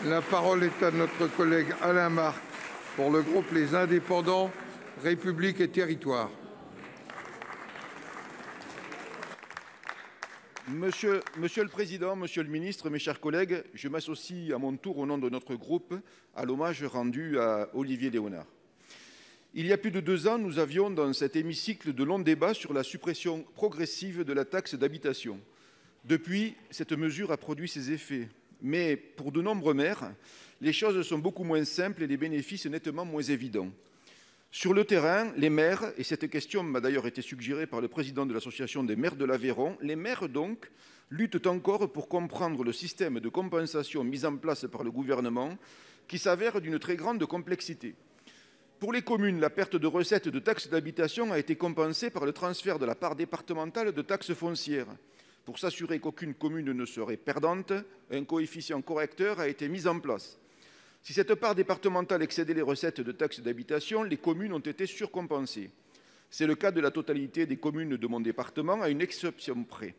La parole est à notre collègue Alain Marc pour le groupe Les Indépendants, République et Territoires. Monsieur le Président, Monsieur le Ministre, mes chers collègues, je m'associe à mon tour au nom de notre groupe à l'hommage rendu à Olivier Léonard. Il y a plus de 2 ans, nous avions dans cet hémicycle de longs débats sur la suppression progressive de la taxe d'habitation. Depuis, cette mesure a produit ses effets. Mais pour de nombreux maires, les choses sont beaucoup moins simples et les bénéfices nettement moins évidents. Sur le terrain, les maires, et cette question m'a d'ailleurs été suggérée par le président de l'association des maires de l'Aveyron, les maires donc luttent encore pour comprendre le système de compensation mis en place par le gouvernement qui s'avère d'une très grande complexité. Pour les communes, la perte de recettes de taxes d'habitation a été compensée par le transfert de la part départementale de taxes foncières. Pour s'assurer qu'aucune commune ne serait perdante, un coefficient correcteur a été mis en place. Si cette part départementale excédait les recettes de taxes d'habitation, les communes ont été surcompensées. C'est le cas de la totalité des communes de mon département, à une exception près.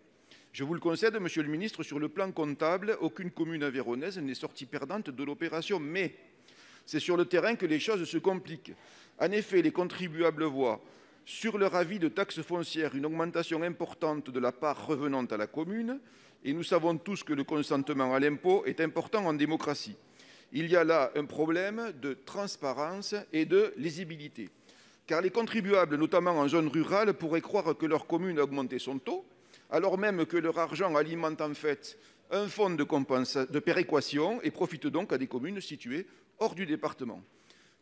Je vous le concède, Monsieur le Ministre, sur le plan comptable, aucune commune aveyronnaise n'est sortie perdante de l'opération. Mais c'est sur le terrain que les choses se compliquent. En effet, les contribuables voient sur leur avis de taxe foncière une augmentation importante de la part revenant à la commune, et nous savons tous que le consentement à l'impôt est important en démocratie. Il y a là un problème de transparence et de lisibilité, car les contribuables, notamment en zone rurale, pourraient croire que leur commune a augmenté son taux, alors même que leur argent alimente en fait un fonds de péréquation et profite donc à des communes situées hors du département.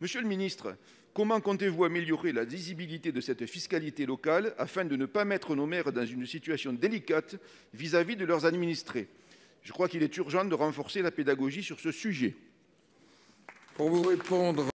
Monsieur le ministre, comment comptez-vous améliorer la lisibilité de cette fiscalité locale afin de ne pas mettre nos maires dans une situation délicate vis-à-vis de leurs administrés? Je crois qu'il est urgent de renforcer la pédagogie sur ce sujet. Pour vous répondre,